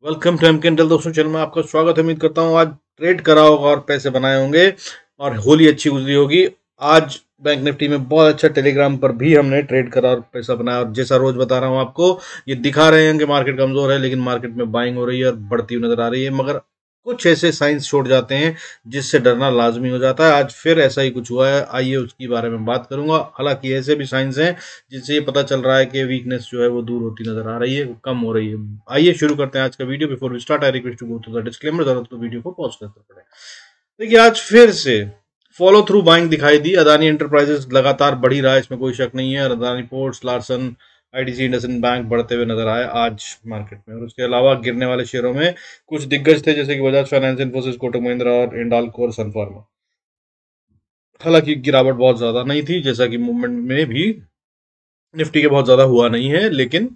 Welcome to एमकेएनएल दोस्तों, channel में आपका स्वागत है। उम्मीद करता हूँ आज ट्रेड करा होगा और पैसे बनाए होंगे और होली अच्छी गुजरी होगी। आज बैंक निफ्टी में बहुत अच्छा, टेलीग्राम पर भी हमने ट्रेड करा और पैसा बनाया। और जैसा रोज बता रहा हूँ आपको, ये दिखा रहे हैं कि मार्केट कमजोर है, लेकिन मार्केट में बाइंग हो रही है और बढ़ती हुई नजर आ रही है। मगर कुछ ऐसे साइंस छोड़ जाते हैं जिससे डरना लाजमी हो जाता है। आज फिर ऐसा ही कुछ हुआ है, आइए उसके बारे में बात करूंगा। हालांकि ऐसे भी साइंस हैं जिससे ये पता चल रहा है कि वीकनेस जो है वो दूर होती नजर आ रही है, वो कम हो रही है। आइए शुरू करते हैं आज का video. Before we start I request to go to the disclaimer, जरूरत तो वीडियो को पॉज करना पड़े। देखिए, आज फिर से फॉलो थ्रू बाइंग दिखाई दी। अदानी एंटरप्राइजेस लगातार बढ़ी रहा है, इसमें कोई शक नहीं है। Adani ports, Larsen, IDC, IndusInd bank बढ़ते हुए नजर आए आज मार्केट में। और उसके अलावा गिरने वाले शेयरों में कुछ दिग्गज थे, जैसे कि बजाज फाइनेंस, इंफोसिस, कोटक महिंद्रा और इंडाल्को और सन फार्मा। हालांकि गिरावट बहुत ज्यादा नहीं थी, जैसा कि मूवमेंट में भी निफ्टी के बहुत ज्यादा हुआ नहीं है, लेकिन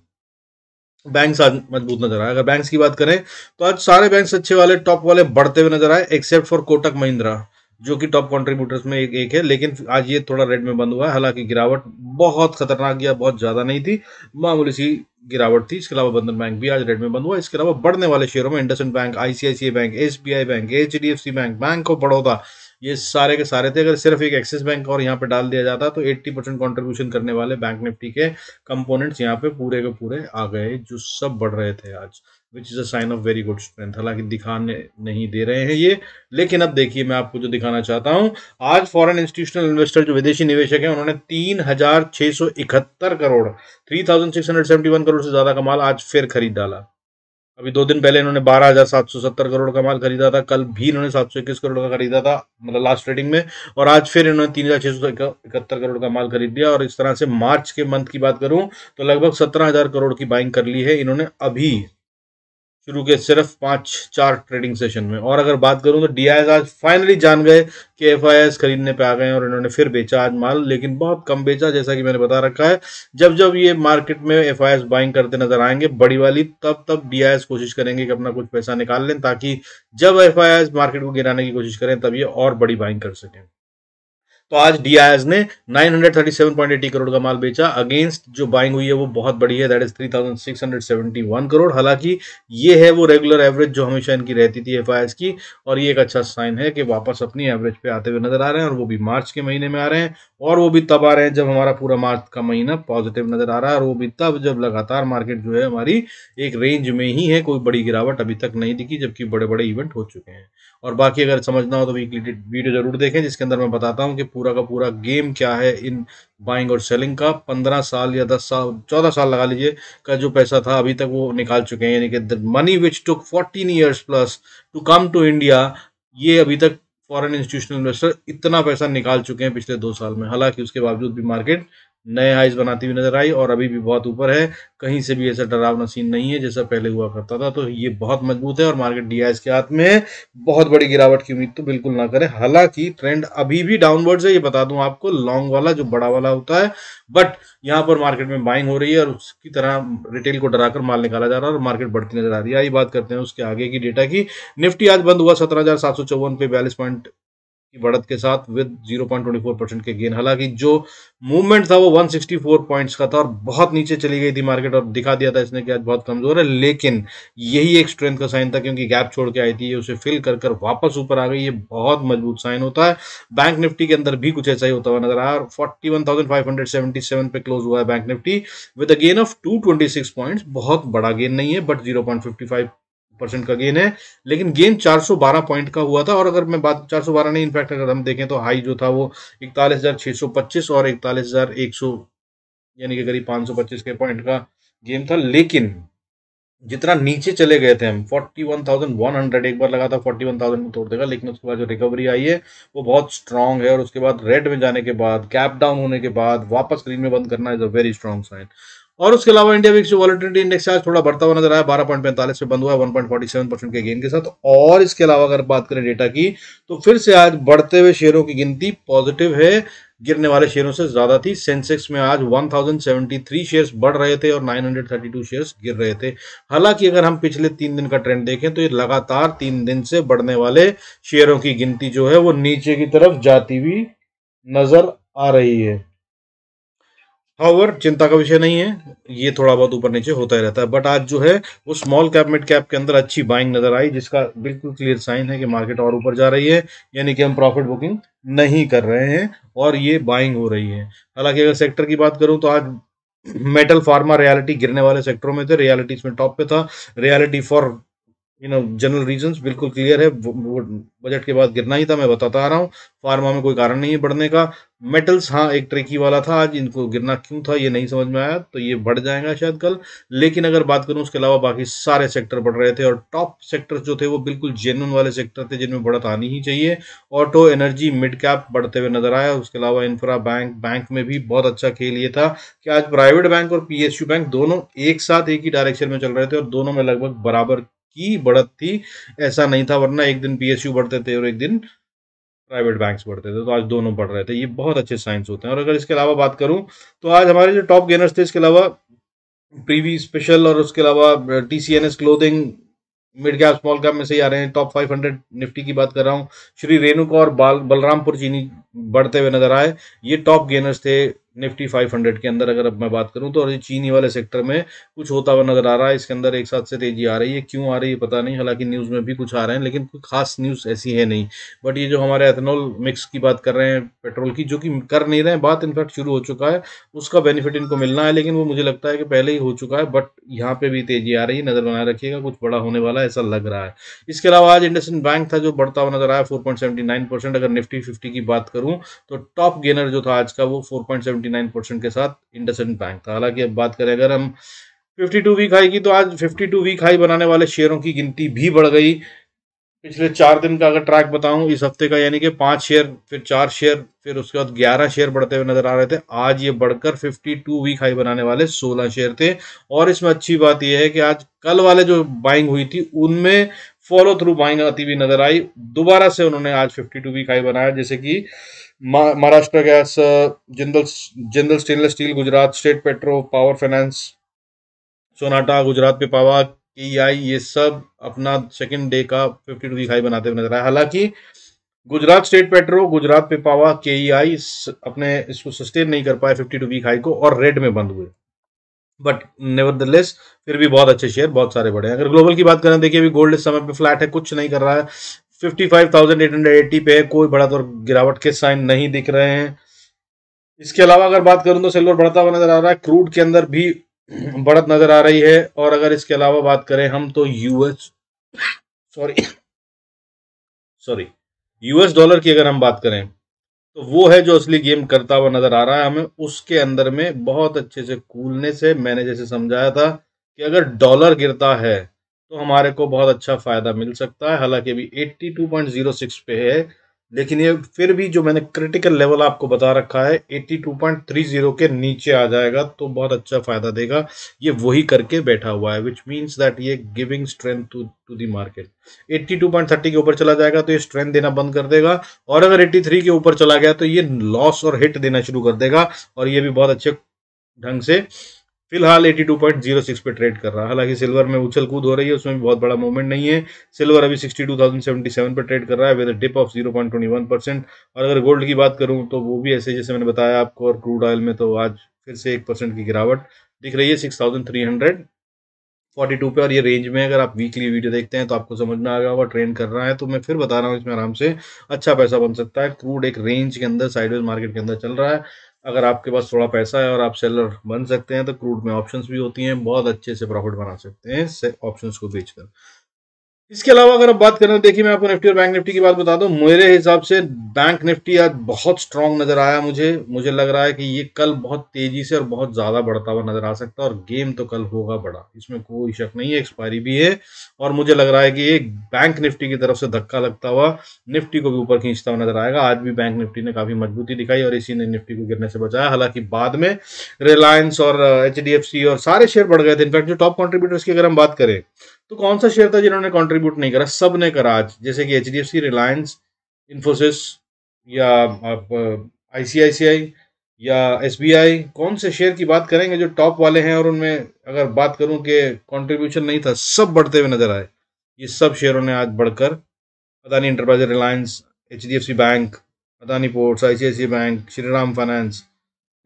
बैंक्स आज मजबूत नजर आए। अगर बैंक्स की बात करें तो आज सारे बैंक्स अच्छे वाले, टॉप वाले बढ़ते हुए नजर आए, एक्सेप्ट फॉर कोटक महिंद्रा जो कि टॉप कंट्रीब्यूटर्स में एक है। लेकिन आज ये थोड़ा रेड में बंद हुआ है। हालांकि गिरावट बहुत खतरनाक या बहुत ज्यादा नहीं थी, मामूली सी गिरावट थी। इसके अलावा बंधन बैंक भी आज रेड में बंद हुआ। इसके अलावा बढ़ने वाले शेयरों में IndusInd bank, ICICI bank, SBI bank, HDFC bank, bank of Baroda, ये सारे के सारे थे। अगर सिर्फ एक एक्सिस बैंक और यहाँ पे डाल दिया जाता तो 80% कॉन्ट्रीब्यूशन करने वाले बैंक निफ्टी के कंपोनेंट्स यहाँ पे पूरे के पूरे आ गए, जो सब बढ़ रहे थे आज, which is a sign of very good strength. हालांकि दिखाने नहीं दे रहे हैं ये, लेकिन अब देखिए मैं आपको जो दिखाना चाहता हूँ। आज फॉरेन इंस्टीट्यूशनल इन्वेस्टर, जो विदेशी निवेशक हैं, उन्होंने 3,671 करोड़, 3,671 करोड़ से ज्यादा का माल आज फिर खरीद डाला। अभी 2 दिन पहले इन्होंने 12,770 करोड़ का माल खरीदा था, कल भी इन्होंने 721 करोड़ का खरीदा था, मतलब लास्ट ट्रेडिंग में। और आज फिर इन्होंने 3,671 करोड़ का माल खरीद दिया। और इस तरह से मार्च के मंथ की बात करूं तो लगभग 17,000 करोड़ की बाइंग कर ली है इन्होंने अभी शुरू के सिर्फ 5-4 ट्रेडिंग सेशन में। और अगर बात करूं तो डीआईएस आज फाइनली जान गए कि एफआईएस खरीदने पे आ गए हैं और इन्होंने फिर बेचा आज माल, लेकिन बहुत कम बेचा, जैसा कि मैंने बता रखा है। जब जब ये मार्केट में एफआईएस बाइंग करते नजर आएंगे बड़ी वाली, तब तब डीआईएस कोशिश करेंगे कि अपना कुछ पैसा निकाल लें, ताकि जब एफआईएस मार्केट को गिराने की कोशिश करें तब ये और बड़ी बाइंग कर सकें। तो आज डीआईएस ने 937.80 करोड़ का माल बेचा। अगेंस्ट जो बाइंग हुई है वो बहुत बड़ी है, दैट इज 3,671 करोड़। हालांकि ये है वो रेगुलर एवरेज जो हमेशा इनकी रहती थी एफआईएस की, और ये एक अच्छा साइन है कि वापस अपनी एवरेज पे आते हुए नजर आ रहे हैं, और वो भी मार्च के महीने में आ रहे हैं। और वो भी तब आ रहे हैं जब हमारा पूरा मार्च का महीना पॉजिटिव नजर आ रहा है, और वो भी तब जब लगातार मार्केट जो है हमारी एक रेंज में ही है, कोई बड़ी गिरावट अभी तक नहीं दिखी, जबकि बड़े बड़े इवेंट हो चुके हैं। और बाकी अगर समझना हो तो वीकली वीडियो जरूर देखें, जिसके अंदर मैं बताता हूँ कि पूरा का पूरा गेम क्या है इन बाइंग और सेलिंग का। 15 साल या 10 साल, 14 साल लगा लीजिए, का जो पैसा था अभी तक वो निकाल चुके हैं। यानी कि the money which took 14 years plus to come to India, ये अभी तक फॉरेन इंस्टीट्यूशनल इन्वेस्टर इतना पैसा निकाल चुके हैं पिछले 2 साल में। हालांकि उसके बावजूद भी मार्केट नए हाइज बनाती हुई नजर आई और अभी भी बहुत ऊपर है। कहीं से भी ऐसा डरावना सीन नहीं है जैसा पहले हुआ करता था। तो ये बहुत मजबूत है और मार्केट डीआईएस के हाथ में है। बहुत बड़ी गिरावट की उम्मीद तो बिल्कुल ना करें। हालांकि ट्रेंड अभी भी डाउनवर्ड्स है, ये बता दूं आपको, लॉन्ग वाला जो बड़ा वाला होता है। बट यहाँ पर मार्केट में बाइंग हो रही है और उसकी तरह रिटेल को डराकर माल निकाला जा रहा है और मार्केट बढ़ती नजर आ रही है। आइए बात करते हैं उसके आगे की डेटा की। निफ्टी आज बंद हुआ 17,754 पे, 42 पॉइंट की बढ़त के साथ विद 0.24% के गेन। हालांकि जो मूवमेंट था वो 164 पॉइंट्स का था और बहुत नीचे चली गई थी मार्केट, और दिखा दिया था इसने कि आज बहुत कमजोर है। लेकिन यही एक स्ट्रेंथ का साइन था, क्योंकि गैप छोड़ के आई थी, ये उसे फिल कर कर वापस ऊपर आ गई। ये बहुत मजबूत साइन होता है। बैंक निफ्टी के अंदर भी कुछ ऐसा ही होता हुआ नजर आया और 41,577 पे क्लोज हुआ है bank Nifty with a gain of 226 points. बहुत बड़ा गेन नहीं है, बट 0.55% का गेन है। लेकिन गेन 412 पॉइंट का हुआ था। और अगर मैं बात 412 नहीं, इनफैक्ट अगर हम देखें तो हाई जो था वो 41,625 और 41,100, यानी कि करीब 525 के पॉइंट का गेम था। लेकिन जितना नीचे चले गए थे हम, 41,100, एक बार लगा था 41,000 में तोड़ देगा, लेकिन उसके बाद जो रिकवरी आई है वो बहुत स्ट्रांग है। और उसके बाद रेड में जाने के बाद, गैप डाउन होने के बाद वापस ग्रीन में बंद करना is a very strong sign. और उसके अलावा इंडिया विक्स जो वॉलेटिलिटी इंडेक्स आज थोड़ा बढ़ता हुआ नजर आया, 12.45 पे बंद हुआ है 1.47% के गेन के साथ। और इसके अलावा अगर बात करें डेटा की, तो फिर से आज बढ़ते हुए शेयरों की गिनती पॉजिटिव है, गिरने वाले शेयरों से ज्यादा थी। सेंसेक्स में आज 1073 शेयर्स बढ़ रहे थे और 932 शेयर्स गिर रहे थे। हालांकि अगर हम पिछले 3 दिन का ट्रेंड देखें तो ये लगातार 3 दिन से बढ़ने वाले शेयरों की गिनती जो है वो नीचे की तरफ जाती हुई नजर आ रही है। हाउएवर चिंता का विषय नहीं है, ये थोड़ा बहुत ऊपर नीचे होता ही रहता है, बट आज जो है वो स्मॉल कैप मिड कैप के अंदर अच्छी बाइंग नजर आई, जिसका बिल्कुल क्लियर साइन है कि मार्केट और ऊपर जा रही है, यानी कि हम प्रॉफिट बुकिंग नहीं कर रहे हैं और ये बाइंग हो रही है। हालांकि अगर सेक्टर की बात करूं तो आज मेटल फार्मा रियलिटी गिरने वाले सेक्टरों में थे, रियलिटी इसमें टॉप पे था। रियलिटी फॉर जनरल रीजंस बिल्कुल क्लियर है, वो बजट के बाद गिरना ही था, मैं बताता आ रहा हूँ। फार्मा में कोई कारण नहीं है बढ़ने का। मेटल्स हाँ एक ट्रिकी वाला था, आज इनको गिरना क्यों था ये नहीं समझ में आया, तो ये बढ़ जाएगा शायद कल। लेकिन अगर बात करूं उसके अलावा बाकी सारे सेक्टर बढ़ रहे थे और टॉप सेक्टर्स जो थे वो बिल्कुल जेन्युइन वाले सेक्टर थे जिनमें बढ़त आनी ही चाहिए। ऑटो, एनर्जी, मिड कैप बढ़ते हुए नजर आया। उसके अलावा इंफ्रा, बैंक में भी बहुत अच्छा खेल ये था कि आज प्राइवेट बैंक और पीएसयू बैंक दोनों एक साथ एक ही डायरेक्शन में चल रहे थे और दोनों में लगभग बराबर की बढ़त थी। ऐसा नहीं था, वरना एक दिन पीएसयू बढ़ते थे और एक दिन प्राइवेट बैंक्स बढ़ते थे, तो आज दोनों बढ़ रहे थे। ये बहुत अच्छे साइंस होते हैं। और अगर इसके अलावा बात करूं तो आज हमारे जो टॉप गेनर्स थे, इसके अलावा प्रीवी स्पेशल और उसके अलावा TCNS clothing mid cap small cap में से ही आ रहे हैं। टॉप 500 निफ्टी की बात कर रहा हूँ। श्री रेणुका और बलरामपुर चीनी बढ़ते हुए नजर आए। ये टॉप गेनर्स थे निफ्टी 500 के अंदर। अगर अब मैं बात करूं तो, और ये चीनी वाले सेक्टर में कुछ होता हुआ नजर आ रहा है, इसके अंदर एक साथ से तेजी आ रही है। क्यों आ रही है पता नहीं, हालांकि न्यूज में भी कुछ आ रहे हैं लेकिन कोई खास न्यूज ऐसी है नहीं। बट ये जो हमारे एथेनॉल मिक्स की बात कर रहे हैं पेट्रोल की, जो कि कर नहीं रहे हैं, बात इनफैक्ट शुरू हो चुका है, उसका बेनिफिट इनको मिलना है, लेकिन वो मुझे लगता है कि पहले ही हो चुका है। बट यहाँ पे भी तेजी आ रही है, नजर बनाए रखिएगा, कुछ बड़ा होने वाला है ऐसा लग रहा है। इसके अलावा आज इंडसइंड बैंक था जो बढ़ता हुआ नजर आया 4.79%। अगर निफ्टी 50 की बात करूं तो टॉप गेनर जो था आज का वो 4.79% के साथ इंडसइंड बैंक था। हालांकि अब बात करें अगर हम 52 वीक हाई की, तो आज 52 वीक हाई बनाने वाले शेयरों की गिनती भी बढ़ गई। पिछले 4 दिन का अगर ट्रैक बताऊं इस हफ्ते का, यानी कि 5 शेयर, फिर 4 शेयर, फिर उसके बाद 11 शेयर बढ़ते हुए नजर आ रहे थे। आज ये बढ़कर 52 वीक हाई बनाने वाले 16 शेयर थे। और इसमें अच्छी बात यह है कि आज कल वाले जो बाइंग हुई थी उनमें फॉलो थ्रू बाइंग आती हुई नजर आई। दोबारा से उन्होंने आज 52 वीक हाई बनाया, जैसे कि Maharashtra gas, Jindal Jindal stainless steel, Gujarat state petro, power finance, Sonata, Gujarat Pipavav, KEI, ये सब अपना सेकंड डे का 52 वीक हाई बनाते हुए नजर आया। हालांकि Gujarat state petro, Gujarat Pipavav, KEI अपने इसको सस्टेन नहीं कर पाए 52 वीक हाई को और रेड में बंद हुए। बट नेवरदलेस फिर भी बहुत अच्छे शेयर बहुत सारे बढ़े हैं। अगर ग्लोबल की बात करें, देखिए अभी गोल्ड इस समय पे फ्लैट है, कुछ नहीं कर रहा है, 55,880 पे है, कोई बड़ा तो गिरावट के साइन नहीं दिख रहे हैं। इसके अलावा अगर बात करूं तो सिल्वर बढ़ता हुआ नजर आ रहा है, क्रूड के अंदर भी बढ़त नजर आ रही है। और अगर इसके अलावा बात करें हम तो US sorry sorry US dollar की अगर हम बात करें तो वो है जो असली गेम करता हुआ नजर आ रहा है हमें। उसके अंदर में बहुत अच्छे से कूलने से मैंने जैसे समझाया था कि अगर डॉलर गिरता है तो हमारे को बहुत अच्छा फायदा मिल सकता है। हालांकि अभी 82.06 पे है, लेकिन ये फिर भी जो मैंने क्रिटिकल लेवल आपको बता रखा है 82.30 के नीचे आ जाएगा तो बहुत अच्छा फायदा देगा। ये वही करके बैठा हुआ है, विच मीन्स दैट ये giving strength to the market. 82.30 के ऊपर चला जाएगा तो ये स्ट्रेंथ देना बंद कर देगा, और अगर 83 के ऊपर चला गया तो ये लॉस और हिट देना शुरू कर देगा, और ये भी बहुत अच्छे ढंग से फिलहाल 82.06 पे ट्रेड कर रहा है। हालांकि सिल्वर में उछल कूद हो रही है, उसमें भी बहुत बड़ा मूवमेंट नहीं है। सिल्वर अभी 62,077 पे ट्रेड कर रहा है विद डिप ऑफ 0.21%। और अगर गोल्ड की बात करूं तो वो भी ऐसे जैसे मैंने बताया आपको, और क्रूड ऑयल में तो आज फिर से 1% की गिरावट दिख रही है 6,342 पे। और ये रेंज में अगर आप वीकली वीडियो देखते हैं तो आपको समझ में आ गया होगा ट्रेंड कर रहा है, तो मैं फिर बता रहा हूँ इसमें आराम से अच्छा पैसा बन सकता है। क्रूड एक रेंज के अंदर साइडवेज मार्केट के अंदर चल रहा है। अगर आपके पास थोड़ा पैसा है और आप सेलर बन सकते हैं तो क्रूड में ऑप्शंस भी होती हैं, बहुत अच्छे से प्रॉफिट बना सकते हैं ऑप्शंस को बेचकर। इसके अलावा अगर आप बात करें, देखिए मैं आपको निफ्टी और बैंक निफ्टी की बात बता दूं। मेरे हिसाब से बैंक निफ्टी आज बहुत स्ट्रांग नजर आया मुझे लग रहा है कि ये कल बहुत तेजी से और बहुत ज्यादा बढ़ता हुआ नजर आ सकता है, और गेम तो कल होगा बड़ा, इसमें कोई शक नहीं है, एक्सपायरी भी है। और मुझे लग रहा है कि ये बैंक निफ्टी की तरफ से धक्का लगता हुआ निफ्टी को भी ऊपर खींचता हुआ नजर आएगा। आज भी बैंक निफ्टी ने काफी मजबूती दिखाई और इसी ने निफ्टी को गिरने से बचाया। हालांकि बाद में रिलायंस और एचडीएफसी और सारे शेयर बढ़ गए थे। इनफैक्ट जो टॉप कॉन्ट्रीब्यूटर्स की अगर हम बात करें तो कौन सा शेयर था जिन्होंने कंट्रीब्यूट नहीं करा, सब ने करा आज, जैसे कि एचडीएफसी, रिलायंस, इन्फोसिस, या आप आईसीआईसीआई या एसबीआई। कौन से शेयर की बात करेंगे जो टॉप वाले हैं और उनमें अगर बात करूं कि कंट्रीब्यूशन नहीं था, सब बढ़ते हुए नजर आए। ये सब शेयरों ने आज बढ़कर, Adani enterprise, Reliance, HDFC bank, Adani ports, ICICI bank, Shriram finance,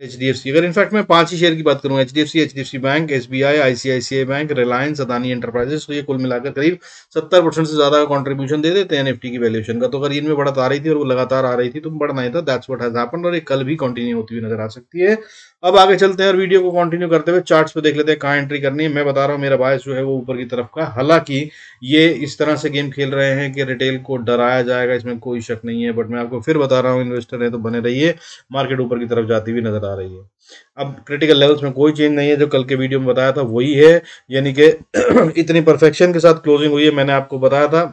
HDFC, अगर इनफैक्ट मैं 5 ही शेयर की बात करूँ, HDFC bank, SBI, ICICI bank, Reliance, Adani enterprises, तो ये कुल मिलाकर करीब 70% से ज्यादा का कंट्रीब्यूशन दे देते हैं निफ्टी की वैल्यूएशन का। तो अगर इनमें बढ़त आ रही थी और वो लगातार आ रही थी तो बढ़ना ही था, दैट्स व्हाट हैज हैपेंड, और ये कल भी कंटिन्यू होती हुई नजर आ सकती है। अब आगे चलते हैं और वीडियो को कंटिन्यू करते हुए चार्ट्स पे देख लेते हैं कहाँ एंट्री करनी है। मैं बता रहा हूँ मेरा बायस जो है वो ऊपर की तरफ का, हालांकि ये इस तरह से गेम खेल रहे हैं कि रिटेल को डराया जाएगा, इसमें कोई शक नहीं है, बट मैं आपको फिर बता रहा हूँ इन्वेस्टर है तो बने रहिए, मार्केट ऊपर की तरफ जाती हुई नजर आ रही है। अब क्रिटिकल लेवल्स में कोई चेंज नहीं है, जो कल के वीडियो में बताया था वही है, यानी कि इतनी परफेक्शन के साथ क्लोजिंग हुई है। मैंने आपको बताया था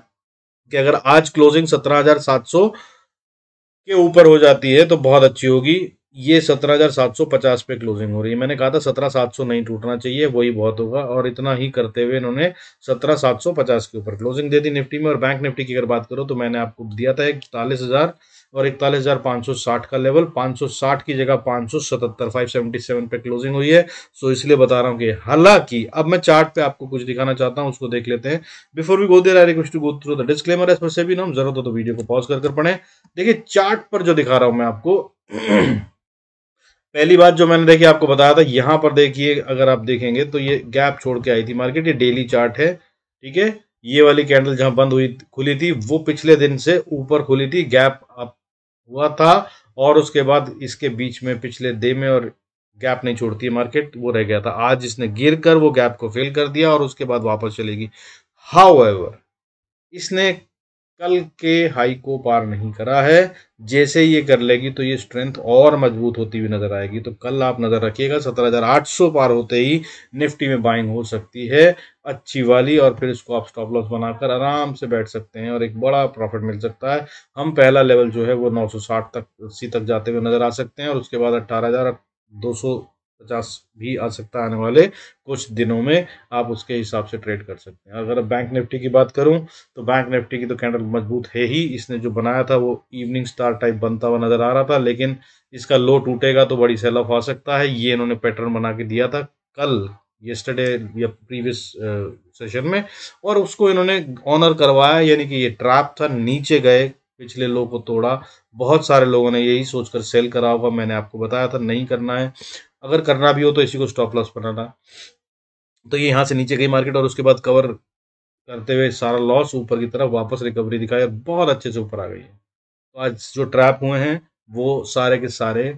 कि अगर आज क्लोजिंग 17,700 के ऊपर हो जाती है तो बहुत अच्छी होगी। ये 17,750 पे क्लोजिंग हो रही है, मैंने कहा था 17,700 नहीं टूटना चाहिए, वही बहुत होगा, और इतना ही करते हुए इन्होंने 17,750 के ऊपर क्लोजिंग दे दी निफ्टी में। और बैंक निफ्टी की अगर बात करो तो मैंने आपको दिया था 41,000 और 41,560 का लेवल, 560 की जगह 577, 577 पे क्लोजिंग हुई है। सो इसलिए बता रहा हूँ कि हालांकि अब मैं चार्ट पे आपको कुछ दिखाना चाहता हूँ, उसको देख लेते हैं। Before we go there I request to go through the disclaimer as per SEBI norm, जरूरत हो तो वीडियो को पॉज कर पढ़ें। देखिए चार्ट पर जो दिखा रहा हूं मैं आपको पहली बात जो मैंने देखी आपको बताया था, यहां पर देखिए अगर आप देखेंगे तो ये गैप छोड़ के आई थी मार्केट, ये डेली चार्ट है, ठीक है। ये वाली कैंडल जहां बंद हुई खुली थी वो पिछले दिन से ऊपर खुली थी, गैप अप हुआ था, और उसके बाद इसके बीच में पिछले डे में और गैप नहीं छोड़ती है मार्केट, वो रह गया था। आज इसने गिर कर वो गैप को फिल कर दिया और उसके बाद वापस चलेगी। हाउएवर इसने कल के हाई को पार नहीं करा है, जैसे ये कर लेगी तो ये स्ट्रेंथ और मजबूत होती हुई नजर आएगी। तो कल आप नजर रखिएगा 17,800 पार होते ही निफ्टी में बाइंग हो सकती है अच्छी वाली, और फिर इसको आप स्टॉप लॉस बनाकर आराम से बैठ सकते हैं और एक बड़ा प्रॉफिट मिल सकता है। हम पहला लेवल जो है वो 960 तक 80 तक जाते हुए नजर आ सकते हैं, और उसके बाद 18,250 भी आ सकता है आने वाले कुछ दिनों में। आप उसके हिसाब से ट्रेड कर सकते हैं। अगर बैंक निफ्टी की बात करूं तो बैंक निफ्टी की तो कैंडल मजबूत है ही, इसने जो बनाया था वो इवनिंग स्टार टाइप बनता हुआ नजर आ रहा था, लेकिन इसका लो टूटेगा तो बड़ी सेल ऑफ आ सकता है। ये इन्होंने पैटर्न बना के दिया था कल, येस्टरडे या प्रीवियस सेशन में, और उसको इन्होंने ऑनर करवाया, यानी कि ये ट्रैप था, नीचे गए, पिछले लो को तोड़ा। बहुत सारे लोगों ने यही सोचकर सेल करा होगा, मैंने आपको बताया था नहीं करना है, अगर करना भी हो तो इसी को स्टॉप लॉस बनाना। तो ये यहाँ से नीचे गई मार्केट और उसके बाद कवर करते हुए सारा लॉस ऊपर की तरफ वापस रिकवरी दिखाई और बहुत अच्छे से ऊपर आ गई है। तो आज जो ट्रैप हुए हैं वो सारे के सारे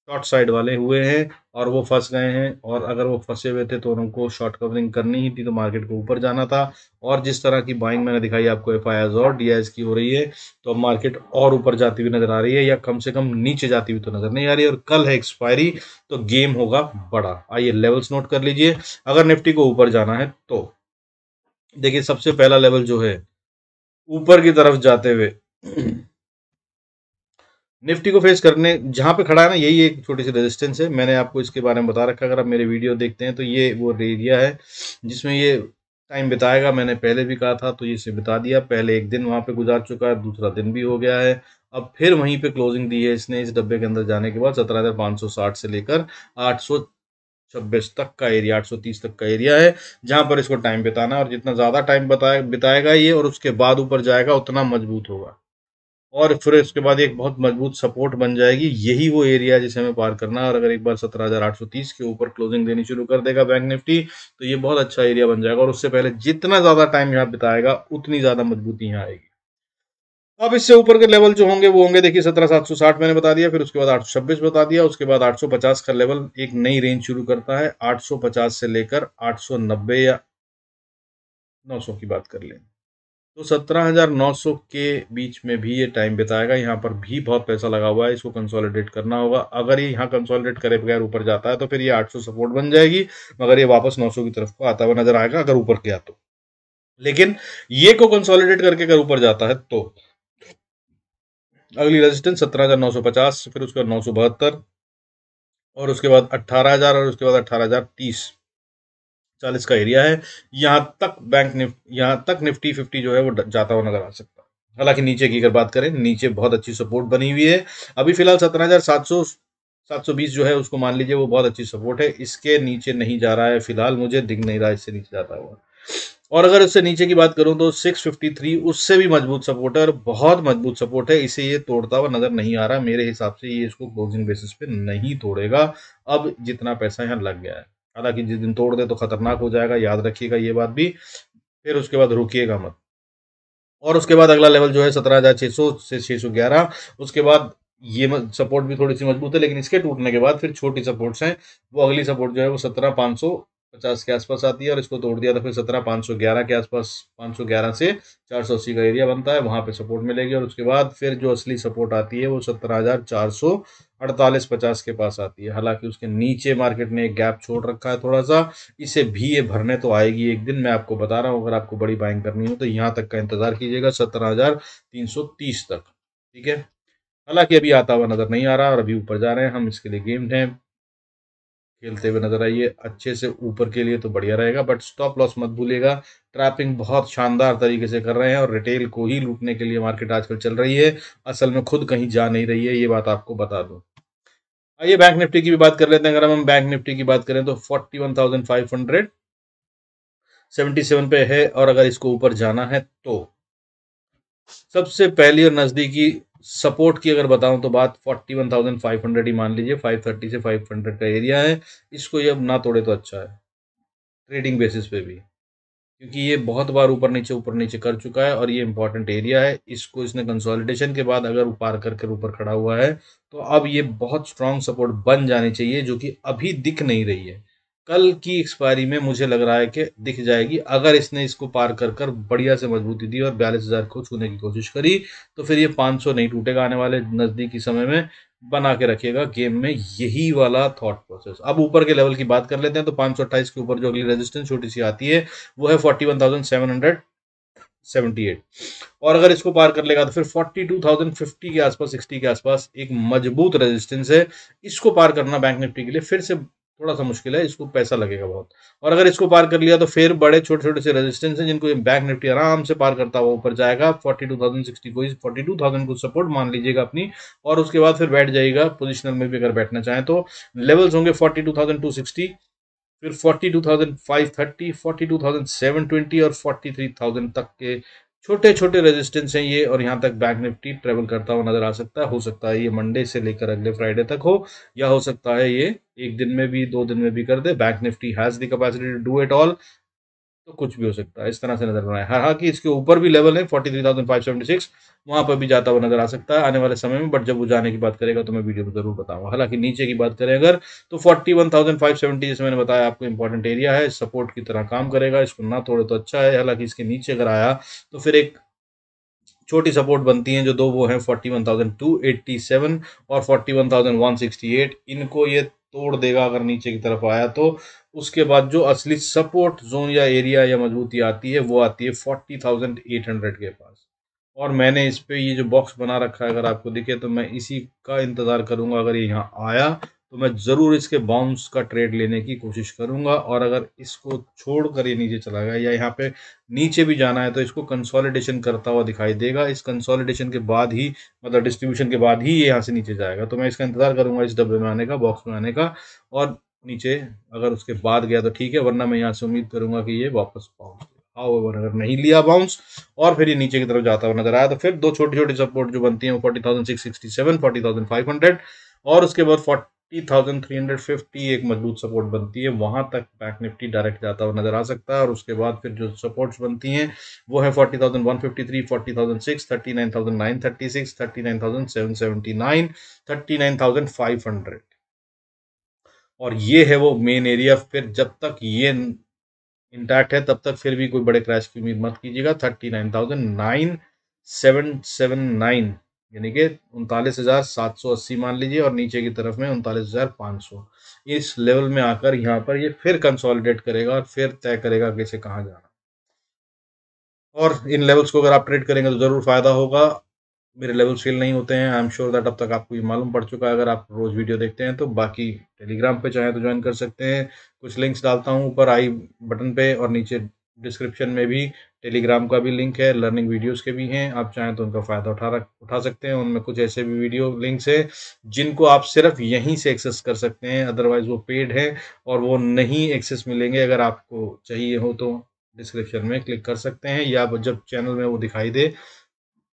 शॉर्ट साइड वाले हुए हैं और वो फंस गए हैं, और अगर वो फंसे हुए थे तो उनको शॉर्ट कवरिंग करनी ही थी, तो मार्केट को ऊपर जाना था। और जिस तरह की बाइंग मैंने दिखाई आपको FIs और DIs की हो रही है, तो अब मार्केट और ऊपर जाती हुई नजर आ रही है, या कम से कम नीचे जाती हुई तो नजर नहीं आ रही है। और कल है एक्सपायरी, तो गेम होगा बड़ा। आइए लेवल्स नोट कर लीजिए अगर निफ्टी को ऊपर जाना है तो। देखिए सबसे पहला लेवल जो है ऊपर की तरफ जाते हुए निफ्टी को फेस करने जहां पे खड़ा है ना, यही एक छोटी सी रेजिस्टेंस है, मैंने आपको इसके बारे में बता रखा है। अगर आप मेरे वीडियो देखते हैं तो ये वो एरिया है जिसमें ये टाइम बिताएगा, मैंने पहले भी कहा था, तो ये इसे बिता दिया। पहले एक दिन वहां पे गुजार चुका है, दूसरा दिन भी हो गया है, अब फिर वहीं पे क्लोजिंग दी है इसने इस डब्बे के अंदर जाने के बाद। 17,560 से लेकर 826 तक का एरिया, 830 तक का एरिया है जहां पर इसको टाइम बिताना है, और जितना ज्यादा टाइम बिताएगा ये और उसके बाद ऊपर जाएगा उतना मजबूत होगा, और फिर उसके बाद एक बहुत मजबूत सपोर्ट बन जाएगी। यही वो एरिया है जिसे हमें पार करना है, और अगर एक बार 17,830 के ऊपर क्लोजिंग देनी शुरू कर देगा बैंक निफ्टी तो ये बहुत अच्छा एरिया बन जाएगा, और उससे पहले जितना ज्यादा टाइम यहाँ बिताएगा उतनी ज्यादा मजबूती यहाँ आएगी। अब इससे ऊपर के लेवल जो होंगे वो होंगे, देखिए 17,760 मैंने बता दिया, फिर उसके बाद 826 बता दिया, उसके बाद 850 का लेवल एक नई रेंज शुरू करता है, 850 से लेकर 890 या 900 की बात कर लें तो 17,900 के बीच में भी ये टाइम बिताएगा। यहाँ पर भी बहुत पैसा लगा हुआ है, इसको कंसोलिडेट करना होगा। अगर ये यहाँ कंसोलिडेट करे बगैर ऊपर जाता है तो फिर ये 800 सपोर्ट बन जाएगी, मगर ये वापस 900 की तरफ को आता हुआ नजर आएगा अगर ऊपर गया तो। लेकिन ये को कंसोलिडेट करके अगर ऊपर जाता है तो अगली रेजिस्टेंस 17,950, फिर उसके बाद 972, और उसके बाद 18,000, और उसके बाद 18,030, 40 का एरिया है। यहाँ तक निफ्टी 50 जो है वो जाता हुआ नजर आ सकता है। हालांकि नीचे की अगर बात करें, नीचे बहुत अच्छी सपोर्ट बनी हुई है। अभी फिलहाल 17,700 720 जो है उसको मान लीजिए वो बहुत अच्छी सपोर्ट है, इसके नीचे नहीं जा रहा है फिलहाल, मुझे दिख नहीं रहा इससे नीचे जाता हुआ। और अगर इससे नीचे की बात करूं तो 653 उससे भी मजबूत सपोर्ट है और बहुत मजबूत सपोर्ट है, इसे ये तोड़ता हुआ नजर नहीं आ रहा। मेरे हिसाब से ये इसको क्लोजिंग बेसिस पे नहीं तोड़ेगा, अब जितना पैसा यहाँ लग गया है। हालांकि जिस दिन तोड़ दे तो खतरनाक हो जाएगा, याद रखिएगा ये बात भी। फिर उसके बाद रुकिएगा मत। और उसके बाद अगला लेवल जो है 17,600 से 611। उसके बाद ये सपोर्ट भी थोड़ी सी मजबूत है, लेकिन इसके टूटने के बाद फिर छोटी सपोर्ट्स हैं। वो अगली सपोर्ट जो है वो 17,550 के आसपास आती है, और इसको तोड़ दिया तो फिर 17,511 के आसपास, 511 से 480 का एरिया बनता है, वहां पे सपोर्ट मिलेगी। और उसके बाद फिर जो असली सपोर्ट आती है वो 17,448-50 के पास आती है। हालांकि उसके नीचे मार्केट ने एक गैप छोड़ रखा है थोड़ा सा, इसे भी ये भरने तो आएगी एक दिन, मैं आपको बता रहा हूँ। अगर आपको बड़ी बाइंग करनी हो तो यहाँ तक का इंतजार कीजिएगा, 17,330 तक। ठीक है, हालांकि अभी आता हुआ नजर नहीं आ रहा, और अभी ऊपर जा रहे हैं हम, इसके लिए गेम्ड हैं, खेलते हुए नजर आइए अच्छे से ऊपर के लिए तो बढ़िया रहेगा। बट स्टॉप लॉस मत भूलिएगा। ट्रैपिंग बहुत शानदार तरीके से कर रहे हैं, और रिटेल को ही लूटने के लिए मार्केट आजकल चल रही है, असल में खुद कहीं जा नहीं रही है, ये बात आपको बता दूं। आइए बैंक निफ्टी की भी बात कर लेते हैं। अगर हम बैंक निफ्टी की बात करें तो 41,577 पे है, और अगर इसको ऊपर जाना है तो सबसे पहली और नजदीकी सपोर्ट की अगर बताऊं तो बात 41,500 ही मान लीजिए, 530 से 500 का एरिया है। इसको ये अब ना तोड़े तो अच्छा है ट्रेडिंग बेसिस पे भी, क्योंकि ये बहुत बार ऊपर नीचे कर चुका है, और ये इंपॉर्टेंट एरिया है। इसको इसने कंसोलिडेशन के बाद अगर पार करके ऊपर खड़ा हुआ है तो अब ये बहुत स्ट्रांग सपोर्ट बन जानी चाहिए, जो कि अभी दिख नहीं रही है। कल की एक्सपायरी में मुझे लग रहा है कि दिख जाएगी। अगर इसने इसको पार कर कर बढ़िया से मजबूती दी और 42,000 को छूने की कोशिश करी तो फिर ये 500 नहीं टूटेगा आने वाले नजदीकी समय में। बना के रखिएगा गेम में यही वाला थॉट प्रोसेस। अब ऊपर के लेवल की बात कर लेते हैं तो 528 के ऊपर जो अगली रेजिस्टेंस छोटी सी आती है वो है 41,778। और अगर इसको पार कर लेगा तो फिर 42,050 के आसपास, 60 के आसपास एक मजबूत रेजिस्टेंस है। इसको पार करना बैंक निफ्टी के लिए फिर से थोड़ा सा मुश्किल है, इसको पैसा लगेगा बहुत। और अगर इसको पार कर लिया तो फिर बड़े छोटे छोटे से रेजिस्टेंस हैं जिनको बैंक निफ्टी आराम से पार करता हुआ ऊपर जाएगा। 42,060 को, 42,000 को सपोर्ट मान लीजिएगा अपनी, और उसके बाद फिर बैठ जाइएगा पोजिशनल में भी अगर बैठना चाहें तो। लेवल्स होंगे 42,260, फिर 42,530, 42,720 और 43,000 तक के छोटे छोटे रेजिस्टेंस हैं ये। और यहाँ तक बैंक निफ्टी ट्रेवल करता हुआ नजर आ सकता है। हो सकता है ये मंडे से लेकर अगले फ्राइडे तक हो, या हो सकता है ये एक दिन में भी, 2 दिन में भी कर दे। Bank Nifty has the capacity to do it all, तो कुछ भी हो सकता है, इस तरह से नजर बनाए। हालांकि इसके ऊपर भी लेवल है 43,576, वहां पर भी जाता हुआ नजर आ सकता है आने वाले समय में। बट जब वो जाने की बात करेगा तो मैं वीडियो में जरूर बताऊंगा। हालांकि नीचे की बात करें अगर तो 41,570 जैसे मैंने बताया आपको इंपॉर्टेंट एरिया है, सपोर्ट की तरह काम करेगा, इसको ना तोड़े तो अच्छा है। हालांकि इसके नीचे अगर आया तो फिर एक छोटी सपोर्ट बनती हैं जो दो, वो है 41,287 और 41,168। इनको ये तोड़ देगा अगर नीचे की तरफ आया तो। उसके बाद जो असली सपोर्ट जोन या एरिया या मजबूती आती है वो आती है 40,800 के पास। और मैंने इस पे ये जो बॉक्स बना रखा है अगर आपको दिखे तो मैं इसी का इंतजार करूंगा। अगर ये यहाँ आया तो मैं जरूर इसके बाउंस का ट्रेड लेने की कोशिश करूंगा। और अगर इसको छोड़कर ये नीचे चला गया या यहाँ पे नीचे भी जाना है तो इसको कंसोलिडेशन करता हुआ दिखाई देगा। इस कंसोलिडेशन के बाद ही, मतलब डिस्ट्रीब्यूशन के बाद ही ये यहाँ से नीचे जाएगा। तो मैं इसका इंतजार करूंगा इस डब्बे में आने का, बॉक्स में आने का। और नीचे अगर उसके बाद गया तो ठीक है, वरना मैं यहाँ से उम्मीद करूंगा कि ये वापस बाउंस, अगर नहीं लिया बाउंस और फिर ये नीचे की तरफ जाता हुआ नजर आया तो फिर दो छोटी छोटी सपोर्ट जो बनती है वो 40,667, 40,500 और उसके बाद 40,350 एक मजबूत सपोर्ट बनती है। वहां तक बैंक निफ्टी डायरेक्ट जाता हुआ नजर आ सकता है। और उसके बाद फिर जो सपोर्ट्स बनती हैं वो है 40,153, 40,006, 39,936, 39,779, 39,500। और ये है वो मेन एरिया। फिर जब तक ये इंटैक्ट है तब तक फिर भी कोई बड़े क्रैश की उम्मीद मत कीजिएगा। 39,979 यानी कि 39,780 मान लीजिए, और नीचे की तरफ में 39,500। इस लेवल में आकर यहाँ पर ये फिर कंसोलिडेट करेगा और फिर तय करेगा कि इसे कहाँ जाना। और इन लेवल्स को अगर आप ट्रेड करेंगे तो जरूर फायदा होगा। मेरे लेवल्स फेल नहीं होते हैं, आई एम श्योर दैट। अब तक आपको ये मालूम पड़ चुका है अगर आप रोज वीडियो देखते हैं तो। बाकी टेलीग्राम पे चाहे तो ज्वाइन कर सकते हैं, कुछ लिंक्स डालता हूँ ऊपर आई बटन पे, और नीचे डिस्क्रिप्शन में भी टेलीग्राम का भी लिंक है, लर्निंग वीडियोस के भी हैं। आप चाहें तो उनका फ़ायदा उठा सकते हैं। उनमें कुछ ऐसे भी वीडियो लिंक्स है जिनको आप सिर्फ यहीं से एक्सेस कर सकते हैं, अदरवाइज वो पेड है और वो नहीं एक्सेस मिलेंगे अगर आपको चाहिए हो तो। डिस्क्रिप्शन में क्लिक कर सकते हैं, या जब चैनल में वो दिखाई दे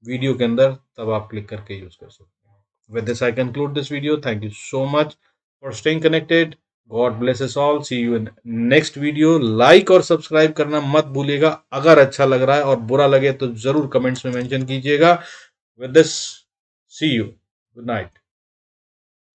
वीडियो के अंदर तब आप क्लिक करके यूज कर सकते हैं. With this I conclude this video. Thank you so much for staying connected. God bless us all. See you in next video. Like और सब्सक्राइब करना मत भूलिएगा. अगर अच्छा लग रहा है और बुरा लगे तो जरूर कमेंट्स में मेंशन कीजिएगा. With this, see you. Good night.